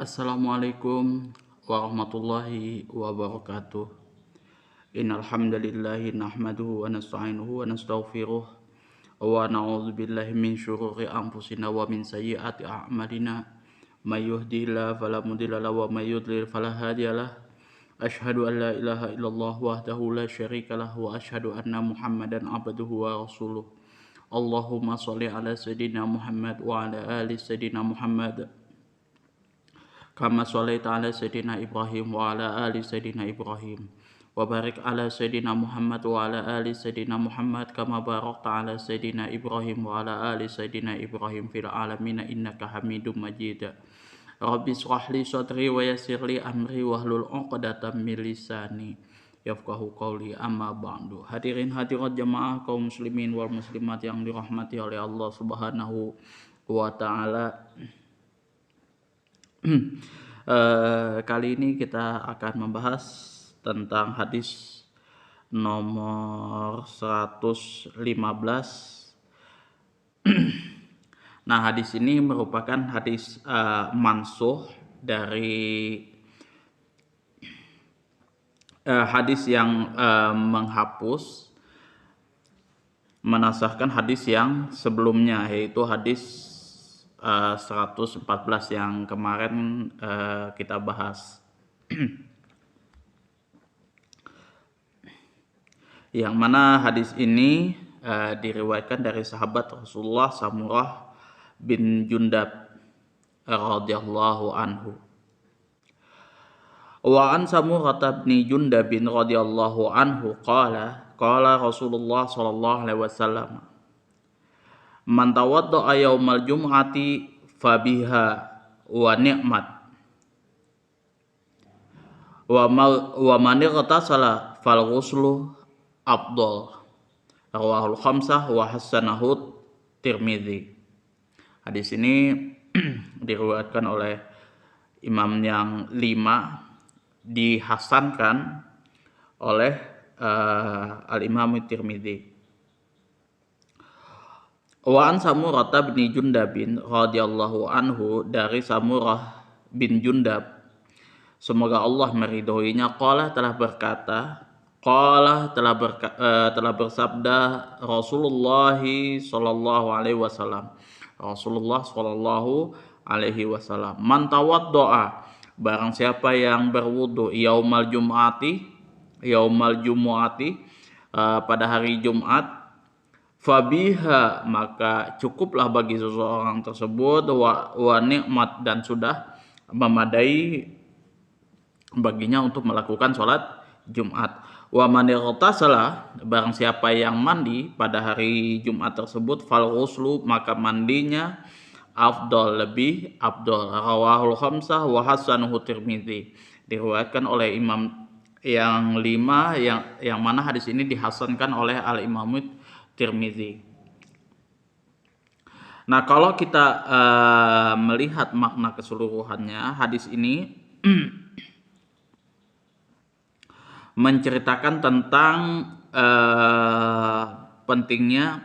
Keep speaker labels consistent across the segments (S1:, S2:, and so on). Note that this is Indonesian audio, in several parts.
S1: Assalamualaikum warahmatullahi wabarakatuh. Innal hamdalillahi nahmaduhu wa nasta'inuhu wa nastaghfiruh wa na'udzu billahi min syururi anfusina wa min sayyiati a'malina. May yahdihillahu fala mudilla lahu wa may yudlil fala hadiyalah. Asyhadu an la ilaha illallah wahdahu la syarikalah wa asyhadu anna Muhammadan abduhu wa rasuluh. Allahumma shalli ala sayidina Muhammad wa ala ali sayidina Muhammad kama sholaita ala sayyidina Ibrahim wa ala ali sayyidina Ibrahim wa barik ala sayyidina Muhammad wa ala ali sayyidina Muhammad kama barakta ala sayyidina Ibrahim wa ala ali sayyidina Ibrahim fil alamin innaka Hamidum Majid. Rabbi shrah li sadri wa yassir li amri wahlul 'uqdatam min lisani yafqahu qawli, amma ba'du. Hadirin hadirat jamaah kaum muslimin wal muslimat yang dirahmati oleh Allah Subhanahu wa taala. Kali ini kita akan membahas tentang hadis nomor 115. Nah, hadis ini merupakan hadis mansukh dari hadis yang menghapus, menasahkan hadis yang sebelumnya, yaitu hadis 114 yang kemarin kita bahas. Yang mana hadis ini diriwayatkan dari sahabat Rasulullah Samurah bin Jundab radhiyallahu anhu. Wa an Samurah bin Jundab radhiyallahu anhu qala Rasulullah sallallahu alaihi wasallam, man tawadda'a yaumal jum'ati fabiha wa ni'mat wa man igtasala fal ghuslu afdal. Rawahul khamsah wa hasanahu Tirmidzi. Hadis ini diriwayatkan oleh imam yang 5, dihasankan oleh al-Imam Tirmidzi. Wa an Samurah bin Jundab radhiyallahu anhu, dari Samurah bin Jundab, semoga Allah meridhoinya, telah bersabda Rasulullah sallallahu alaihi wasallam, man tawaddoa, barang siapa yang berwudu, yaumal jumu'ati, pada hari Jumat, fabiha, maka cukuplah bagi seseorang tersebut, wa nikmat, dan sudah memadai baginya untuk melakukan sholat Jumat. Wa man igtasala, barang siapa yang mandi pada hari Jumat tersebut, fal ghuslu, maka mandinya afdal, lebih afdal. Rawahul khamsah wa hasanuhu Tirmidzi. Diriwayatkan oleh imam yang 5, yang mana hadis ini dihasankan oleh al-Imam Tirmidzi. Nah, kalau kita melihat makna keseluruhannya, hadis ini menceritakan tentang pentingnya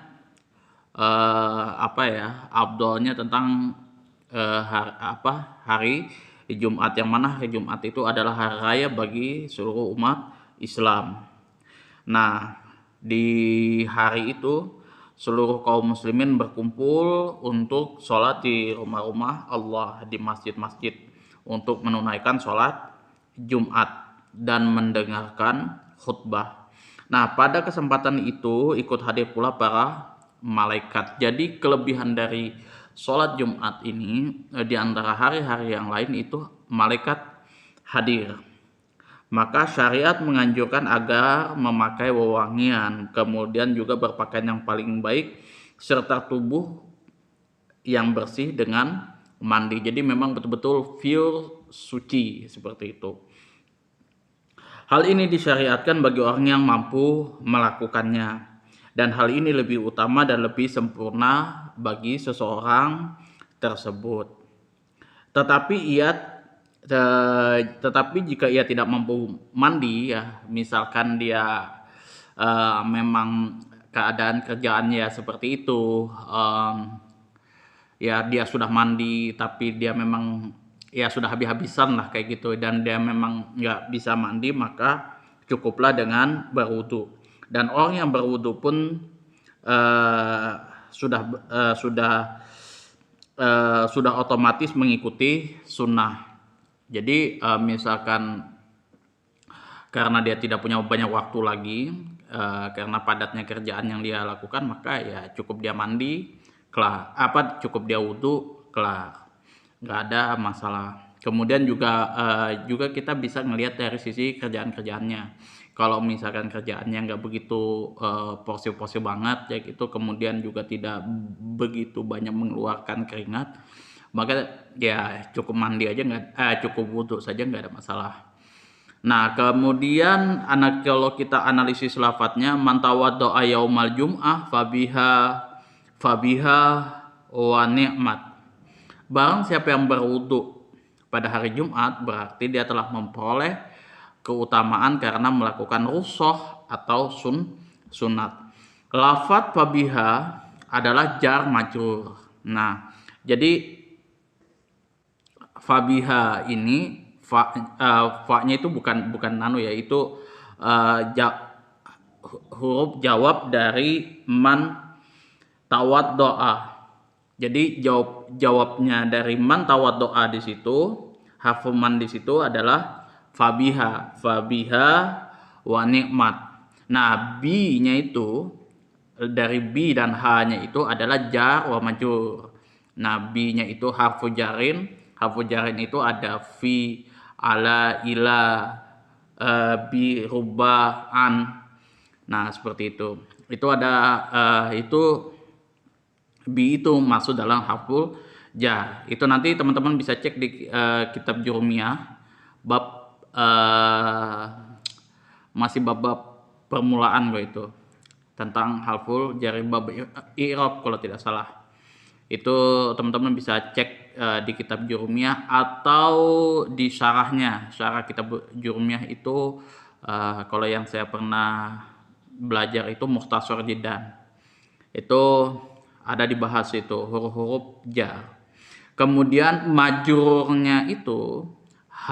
S1: afdalnya tentang hari Jumat, yang mana hari Jumat itu adalah hari raya bagi seluruh umat Islam. Nah, di hari itu seluruh kaum muslimin berkumpul untuk sholat di rumah-rumah Allah, di masjid-masjid, untuk menunaikan sholat Jumat dan mendengarkan khutbah. Nah, pada kesempatan itu ikut hadir pula para malaikat. Jadi kelebihan dari sholat Jumat ini, di antara hari-hari yang lain itu malaikat hadir. Maka syariat menganjurkan agar memakai wewangian, kemudian juga berpakaian yang paling baik, serta tubuh yang bersih dengan mandi. Jadi memang betul-betul pure suci, seperti itu. Hal ini disyariatkan bagi orang yang mampu melakukannya, dan hal ini lebih utama dan lebih sempurna bagi seseorang tersebut. Tetapi jika ia tidak mampu mandi, ya misalkan dia memang keadaan kerjaannya seperti itu, ya dia sudah mandi tapi dia memang ya sudah habis-habisan lah kayak gitu, dan dia memang nggak bisa mandi, maka cukuplah dengan berwudu. Dan orang yang berwudu pun eh, sudah sudah otomatis mengikuti sunnah. Jadi misalkan karena dia tidak punya banyak waktu lagi, karena padatnya kerjaan yang dia lakukan, maka ya cukup dia mandi, kelar. Cukup dia wudhu, kelar. Nggak ada masalah. Kemudian juga kita bisa ngelihat dari sisi kerjaan-kerjaannya. Kalau misalkan kerjaannya nggak begitu porsi-porsi banget, ya gitu, kemudian juga tidak begitu banyak mengeluarkan keringat, maka ya cukup mandi aja, cukup wudhu saja, nggak ada masalah. Nah, kemudian kalau kita analisis lafadznya, man tawaddo'a yaumal jum'ah fabiha wa ni'mat. Barang siapa yang berwudu pada hari Jumat, berarti dia telah memperoleh keutamaan karena melakukan rushah atau sunat. Lafadz fabiha adalah jar majrur. Nah, jadi fabiha ini fa-nya itu bukan nano ya, itu huruf jawab dari man tawaddo'a. Jadi jawabnya dari man tawaddo'a di situ, harfu man di situ adalah fabiha wa ni'mat. Nah, bi-nya itu dari bi dan h-nya itu adalah jar wa majrur. Nah, bi-nya itu harfu jarin itu ada fi, ala, ila, bi, rubah, an. Nah, seperti itu. Itu ada itu bi itu masuk dalam harful jar. Itu nanti teman-teman bisa cek di kitab Jurumiyah bab masih bab permulaan gue itu, tentang harful jar, bab i'rab kalau tidak salah. Itu teman-teman bisa cek di kitab Jurumiyah atau di syarah kitab Jurumiyah itu, kalau yang saya pernah belajar itu Mukhtasar Jiddan. Itu ada dibahas itu huruf-huruf jar. Kemudian majrurnya itu h,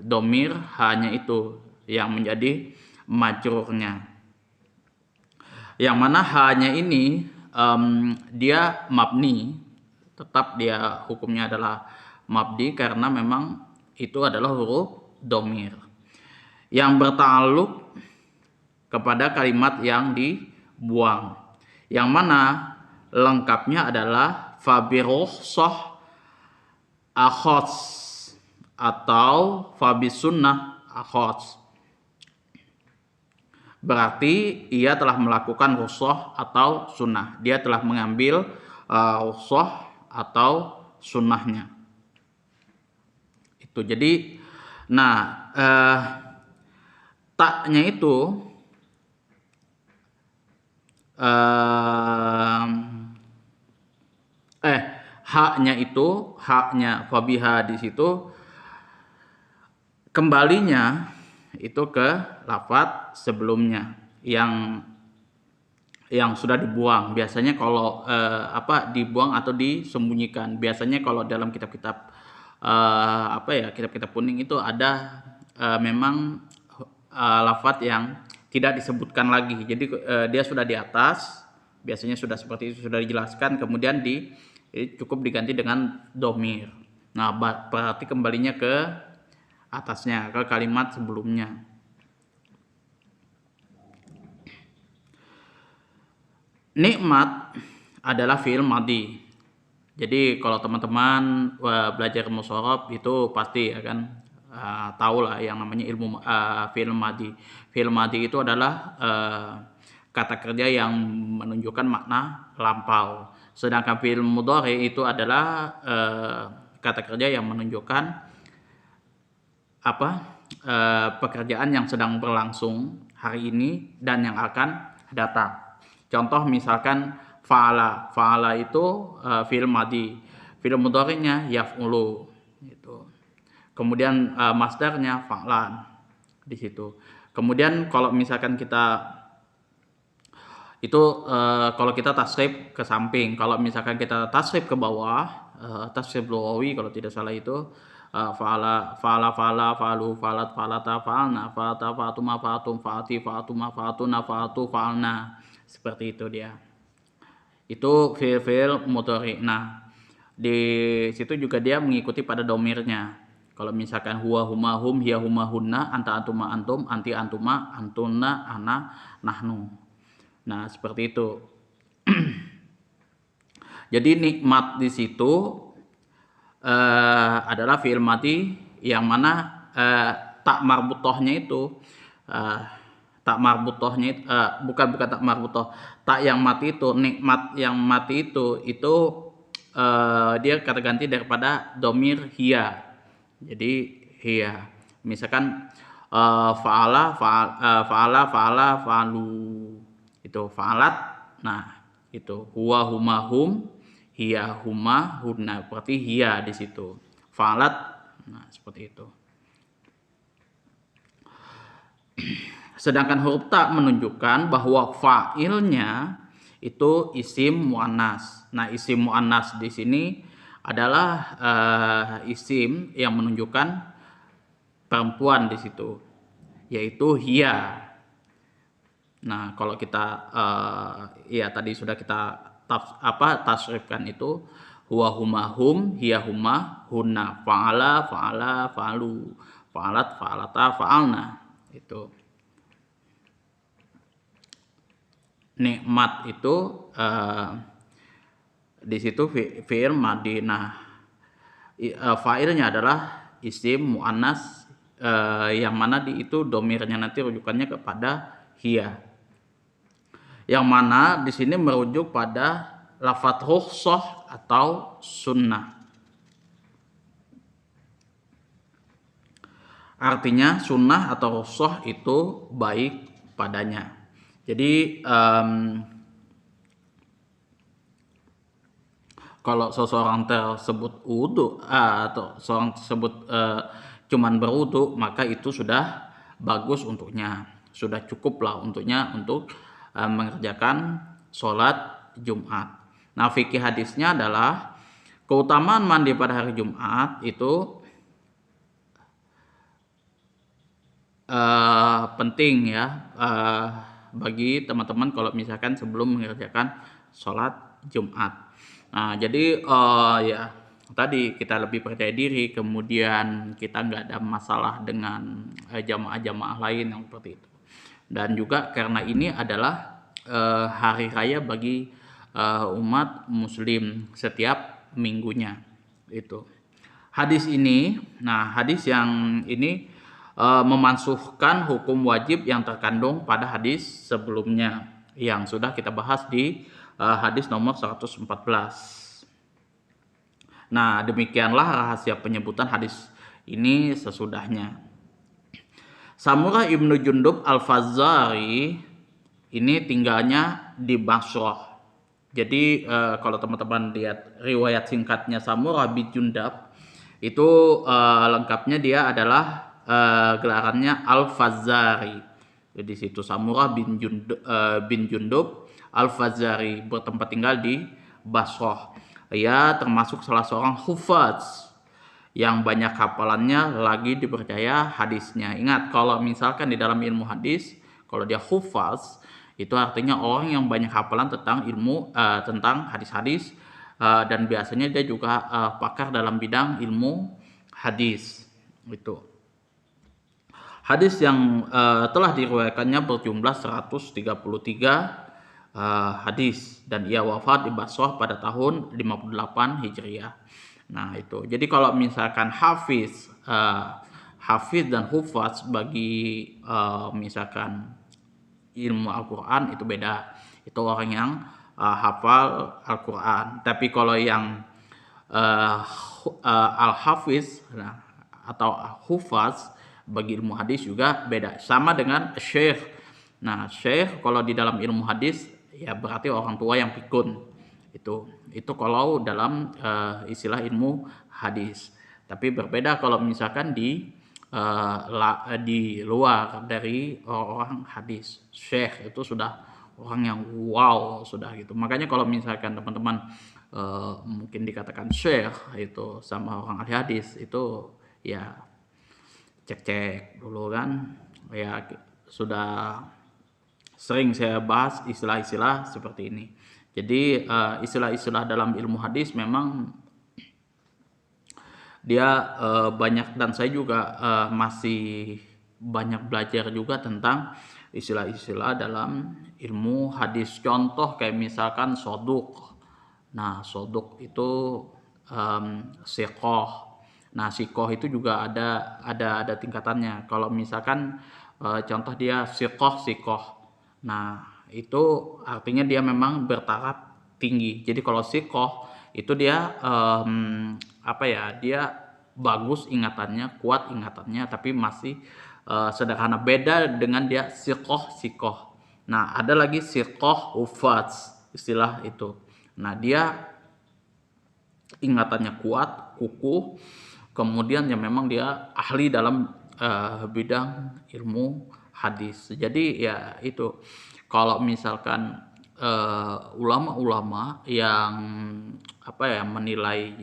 S1: domir h-nya itu yang menjadi majrurnya. Yang mana h-nya ini dia mabni, tetap dia hukumnya adalah mabni karena memang itu adalah huruf domir yang bertakluk kepada kalimat yang dibuang, yang mana lengkapnya adalah fabirukhsah akhos atau fabisunnah akhos. Berarti ia telah melakukan rukhsah atau sunnah. Dia telah mengambil rukhsah atau sunnahnya. Itu jadi, nah taknya itu haknya fabiha di situ kembalinya itu ke lafadz sebelumnya yang sudah dibuang. Biasanya kalau dibuang atau disembunyikan. Biasanya kalau dalam kitab-kitab kitab-kitab kuning itu ada memang lafadz yang tidak disebutkan lagi. Jadi dia sudah di atas, biasanya sudah seperti itu, sudah dijelaskan, kemudian cukup diganti dengan domir. Nah, berarti kembalinya ke atasnya, ke kalimat sebelumnya. Nikmat adalah fi'il madhi. Jadi kalau teman-teman belajar mushorab itu pasti akan tahu lah yang namanya ilmu fi'il madhi. Fi'il madhi itu adalah kata kerja yang menunjukkan makna lampau. Sedangkan fi'il mudhari itu adalah kata kerja yang menunjukkan pekerjaan yang sedang berlangsung hari ini dan yang akan datang. Contoh misalkan fa'ala itu fi'il madhi, fi'il mudhari'nya yaf'ulu gitu. Kemudian masdarnya fa'lan di situ. Kemudian kalau misalkan kita itu kalau kita tasrif ke samping, kalau misalkan kita tasrif ke bawah tafsir Lughawi kalau tidak salah itu fa'ala fa'ala fa'ala fa'alu fa'alat fa'alata fa'alna fa'ata fa'atuma fa'atum fa'ati fa'atuma fa'atuna fa'atu fa'alna, seperti itu dia. Itu fi'il mudhari. Nah, di situ juga dia mengikuti pada domirnya. Kalau misalkan huwa huma hum hiya huma hunna anta antuma antum anti antuma antunna ana nahnu. Nah, seperti itu. Jadi nikmat di situ adalah fi'il madi yang mana tak marbutohnya itu tak marbutohnya bukan tak marbutoh, tak yang mati itu, nikmat yang mati itu dia kata ganti daripada domir hiya. Jadi hiya, misalkan fa'ala fa'alu itu fa'alat. Nah, itu huwa huma hum hiya huma hunna, berarti hiya di situ fa'alat. Nah, seperti itu. Sedangkan huruf ta menunjukkan bahwa fa'ilnya itu isim muannas. Nah, isim muannas di sini adalah isim yang menunjukkan perempuan di situ, yaitu hiya. Nah, kalau kita ya tadi sudah kita tasrifkan itu huwa huma hum hiya huma hunna fa'ala fa'ala fa'alu fa'alat fa'alata fa'alna. Itu nikmat itu di situ fi'il madi. Nah, fa'ilnya adalah isim muannas yang mana itu domirnya nanti rujukannya kepada hiya, yang mana di sini merujuk pada lafadz rukhsah atau sunnah. Artinya sunnah atau rukhsah itu baik padanya. Jadi kalau seseorang tersebut wudu atau seorang tersebut cuman berwudu, maka itu sudah bagus untuknya, sudah cukup lah untuknya untuk mengerjakan sholat Jumat. Nah, fikih hadisnya adalah keutamaan mandi pada hari Jumat itu penting ya bagi teman-teman kalau misalkan sebelum mengerjakan sholat Jumat. Nah, jadi ya tadi kita lebih percaya diri, kemudian kita nggak ada masalah dengan jamaah-jamaah lain yang seperti itu. Dan juga karena ini adalah hari raya bagi umat muslim setiap minggunya itu. Hadis ini, nah hadis yang ini memansuhkan hukum wajib yang terkandung pada hadis sebelumnya yang sudah kita bahas di hadis nomor 114. Nah, demikianlah rahasia penyebutan hadis ini sesudahnya. Samurah Ibnu Jundub Al-Fazari ini tinggalnya di Basrah. Jadi kalau teman-teman lihat riwayat singkatnya Samurah bin Jundub itu lengkapnya dia adalah gelarannya Al-Fazari. Jadi situ Samurah bin Jundub Al-Fazari bertempat tinggal di Basrah. Ia termasuk salah seorang hufaz yang banyak hafalannya, lagi dipercaya hadisnya. Ingat, kalau misalkan di dalam ilmu hadis, kalau dia hufaz itu artinya orang yang banyak hafalan tentang ilmu tentang hadis-hadis, dan biasanya dia juga pakar dalam bidang ilmu hadis. Itu hadis yang telah diriwayatkannya berjumlah 133 hadis, dan ia wafat di Basrah pada tahun 58 Hijriah. Nah, itu. Jadi kalau misalkan hafiz dan hufaz bagi misalkan ilmu Al-Qur'an itu beda. Itu orang yang hafal Al-Qur'an. Tapi kalau yang al-hafiz atau hufaz bagi ilmu hadis juga beda. Sama dengan syekh. Nah, syekh kalau di dalam ilmu hadis ya berarti orang tua yang pikun. Itu kalau dalam istilah ilmu hadis. Tapi berbeda kalau misalkan di luar dari orang hadis. Syekh itu sudah orang yang wow sudah gitu. Makanya kalau misalkan teman-teman mungkin dikatakan syekh itu sama orang ahli hadis itu ya cek-cek dulu kan. Ya sudah sering saya bahas istilah-istilah seperti ini. Jadi istilah-istilah dalam ilmu hadis memang dia banyak, dan saya juga masih banyak belajar juga tentang istilah-istilah dalam ilmu hadis. Contoh kayak misalkan soduk. Nah, soduk itu sikoh. Nah, sikoh itu juga ada tingkatannya. Kalau misalkan contoh dia sikoh. Nah, itu artinya dia memang bertaraf tinggi. Jadi kalau sikoh itu dia apa ya? Dia bagus ingatannya, kuat ingatannya, tapi masih sederhana. Beda dengan dia sikoh. Nah, ada lagi sikoh ufaz, istilah itu. Nah, dia ingatannya kuat, kukuh, kemudian ya memang dia ahli dalam bidang ilmu hadis. Jadi ya itu, kalau misalkan ulama-ulama yang apa ya menilai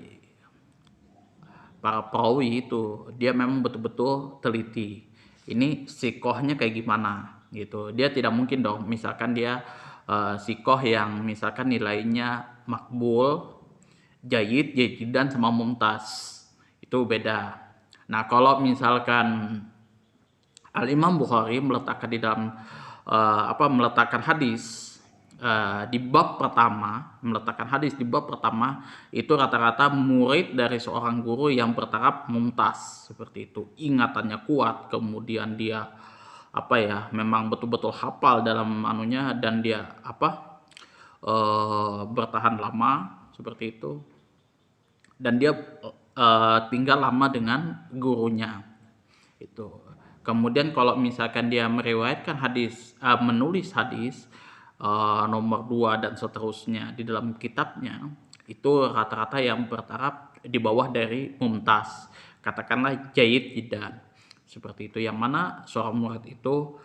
S1: para perawi itu, dia memang betul-betul teliti. Ini sikohnya kayak gimana gitu. Dia tidak mungkin dong misalkan dia sikoh yang misalkan nilainya makbul, jayidan sama mumtaz. Itu beda. Nah, kalau misalkan Al-Imam Bukhari meletakkan di dalam meletakkan hadis di bab pertama, itu rata-rata murid dari seorang guru yang bertaraf mumtaz seperti itu. Ingatannya kuat, kemudian dia memang betul-betul hafal dalam anunya, dan dia bertahan lama seperti itu, dan dia tinggal lama dengan gurunya itu. Kemudian kalau misalkan dia meriwayatkan hadis, menulis hadis nomor 2 dan seterusnya di dalam kitabnya, itu rata-rata yang bertaraf di bawah dari mumtaz, katakanlah jayyid jiddan seperti itu, yang mana seorang murid itu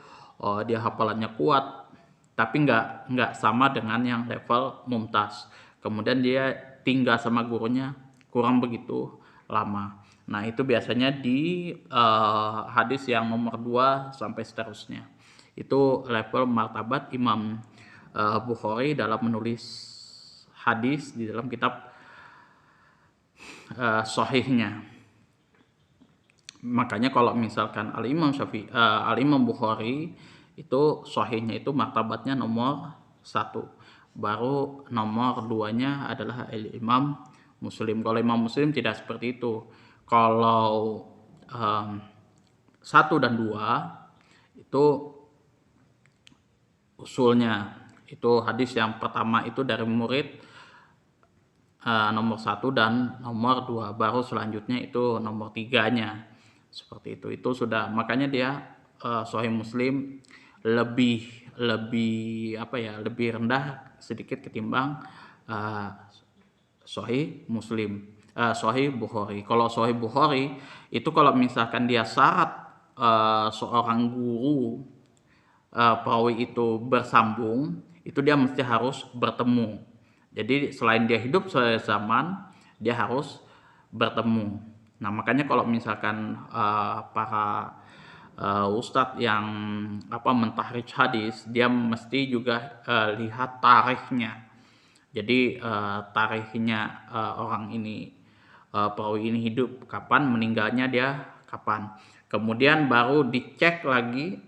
S1: dia hafalannya kuat tapi nggak sama dengan yang level mumtaz, kemudian dia tinggal sama gurunya kurang begitu lama. Nah, itu biasanya di hadis yang nomor 2 sampai seterusnya. Itu level martabat Imam Bukhari dalam menulis hadis di dalam kitab sahihnya. Makanya kalau misalkan Al-Imam Bukhari itu sahihnya itu martabatnya nomor 1. Baru nomor 2-nya adalah Imam Muslim. Kalau Imam Muslim tidak seperti itu. Kalau 1 dan 2 itu usulnya. Itu hadis yang pertama itu dari murid nomor 1 dan nomor 2. Baru selanjutnya itu nomor 3-nya. Seperti itu. Itu sudah, makanya dia Sahih Muslim lebih rendah sedikit ketimbang Sahih Bukhari. Kalau Sahih Bukhari itu kalau misalkan dia syarat seorang guru perawi itu bersambung, itu dia mesti harus bertemu. Jadi selain dia hidup sezaman, dia harus bertemu. Nah, makanya kalau misalkan para ustadz yang mentahrijh hadis, dia mesti juga lihat tarikhnya. Jadi tarikhnya orang ini, perawi ini hidup kapan, meninggalnya dia kapan. Kemudian baru dicek lagi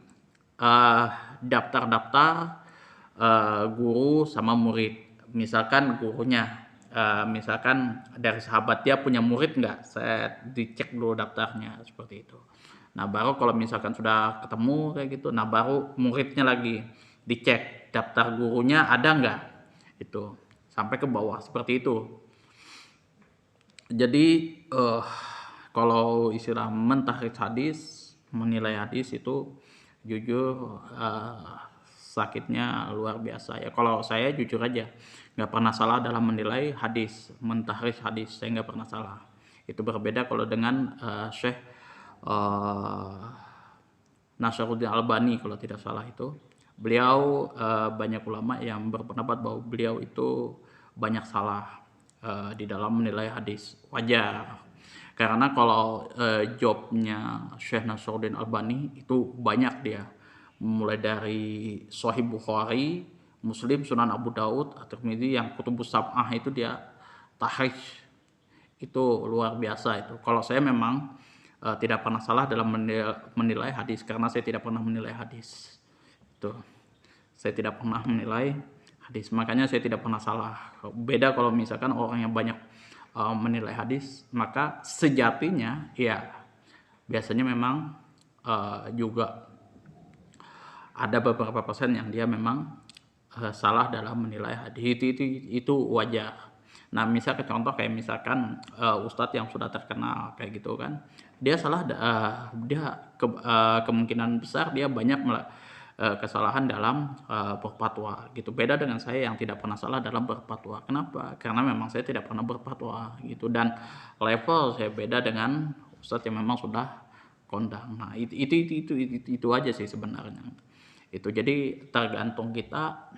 S1: daftar-daftar guru sama murid. Misalkan gurunya, misalkan dari sahabat dia punya murid nggak, saya dicek dulu daftarnya seperti itu. Nah, baru kalau misalkan sudah ketemu kayak gitu, nah baru muridnya lagi dicek daftar gurunya ada nggak, itu sampai ke bawah seperti itu. Jadi kalau istilah mentahrijh hadis, menilai hadis itu jujur sakitnya luar biasa ya. Kalau saya jujur aja nggak pernah salah dalam menilai hadis, mentahrijh hadis, saya nggak pernah salah. Itu berbeda kalau dengan Syekh Nasruddin Albani kalau tidak salah itu. Beliau banyak ulama yang berpendapat bahwa beliau itu banyak salah. di dalam menilai hadis, wajar. Karena kalau jobnya Syekh Nasruddin Albani itu banyak dia, mulai dari Sahih Bukhari, Muslim, Sunan Abu Daud, At-Tirmidzi, yang kutubus sab'ah itu dia tahrij, itu luar biasa itu. Kalau saya memang tidak pernah salah dalam menilai hadis, karena saya tidak pernah menilai hadis. Itu saya tidak pernah menilai hadis, makanya saya tidak pernah salah. Beda kalau misalkan orang yang banyak menilai hadis, maka sejatinya ya biasanya memang juga ada beberapa persen yang dia memang salah dalam menilai hadis. Itu wajar. Nah, misalkan contoh kayak misalkan ustadz yang sudah terkenal kayak gitu kan, dia salah, kemungkinan besar dia banyak kesalahan dalam berfatwa gitu. Beda dengan saya yang tidak pernah salah dalam berfatwa. Kenapa? Karena memang saya tidak pernah berfatwa gitu, dan level saya beda dengan ustadz yang memang sudah kondang. Nah, itu aja sih sebenarnya. Itu jadi tergantung kita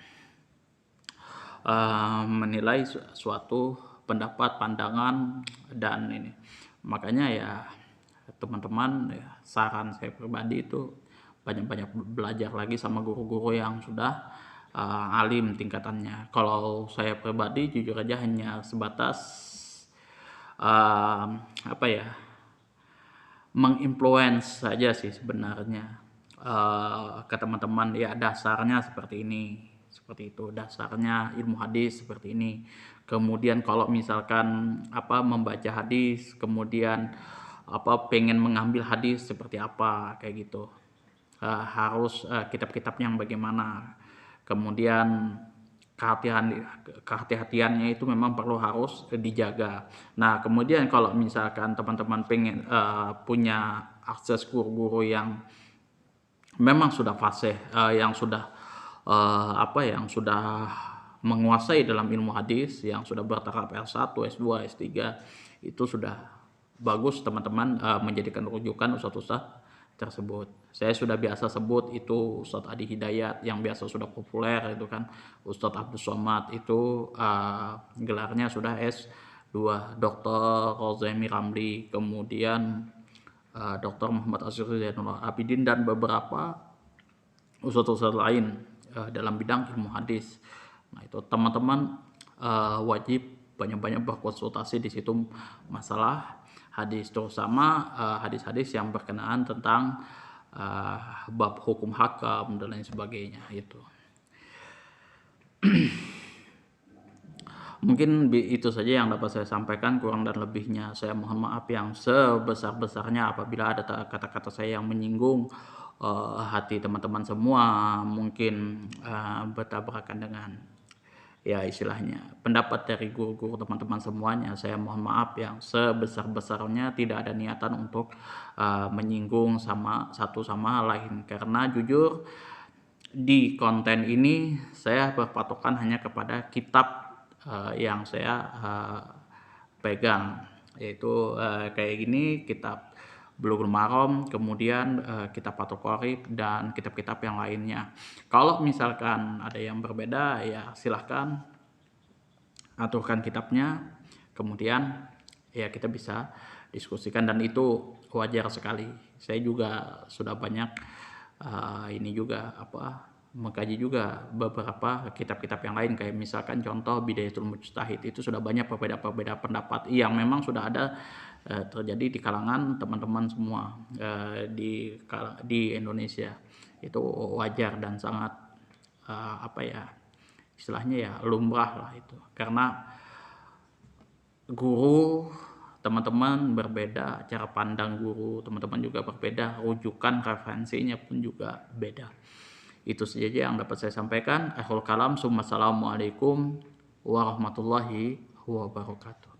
S1: menilai suatu pendapat, pandangan, dan ini. Makanya ya teman-teman, ya, saran saya pribadi itu banyak-banyak belajar lagi sama guru-guru yang sudah alim tingkatannya. Kalau saya pribadi jujur aja hanya sebatas apa ya, menginfluence saja sih sebenarnya ke teman-teman, ya dasarnya seperti ini, seperti itu, dasarnya ilmu hadis seperti ini. Kemudian kalau misalkan membaca hadis, kemudian pengen mengambil hadis seperti apa kayak gitu, harus kitab-kitabnya yang bagaimana. Kemudian kehati-hatiannya itu memang harus dijaga. Nah, kemudian kalau misalkan teman-teman pengen punya akses guru-guru yang memang sudah fasih, yang sudah yang sudah menguasai dalam ilmu hadis, yang sudah bertaraf S1, S2, S3, itu sudah bagus teman-teman menjadikan rujukan ustadz-ustadz tersebut. Saya sudah biasa sebut itu Ustadz Adi Hidayat yang biasa sudah populer itu kan, Ustadz Abdus Somad itu gelarnya sudah S2, Dr. Rozemi Ramli, kemudian Dr. Muhammad Azhar Zainul Abidin, dan beberapa ustadz-ustadz lain dalam bidang ilmu hadis. Nah, itu teman-teman wajib banyak-banyak berkonsultasi di situ masalah hadis, terutama hadis-hadis yang berkenaan tentang bab hukum hakam dan lain sebagainya itu. Mungkin itu saja yang dapat saya sampaikan, kurang dan lebihnya saya mohon maaf yang sebesar-besarnya apabila ada kata-kata saya yang menyinggung hati teman-teman semua, mungkin bertabrakan dengan ya istilahnya pendapat dari guru-guru teman-teman semuanya. Saya mohon maaf yang sebesar-besarnya, tidak ada niatan untuk menyinggung satu sama lain, karena jujur di konten ini saya berpatokan hanya kepada kitab yang saya pegang, yaitu kayak gini, kitab Bulughul Maram, kemudian kitab Fathul Qorib, dan kitab-kitab yang lainnya. Kalau misalkan ada yang berbeda, ya silahkan aturkan kitabnya, kemudian ya kita bisa diskusikan, dan itu wajar sekali. Saya juga sudah banyak mengkaji juga beberapa kitab-kitab yang lain, kayak misalkan contoh Bidayatul Mujtahid, itu sudah banyak perbedaan pendapat yang memang sudah ada terjadi di kalangan teman-teman semua di Indonesia. Itu wajar dan sangat istilahnya ya lumrah lah itu, karena guru teman-teman berbeda, cara pandang guru teman-teman juga berbeda, rujukan referensinya pun juga beda. Itu saja yang dapat saya sampaikan. Akhirul kalam, assalamualaikum warahmatullahi wabarakatuh.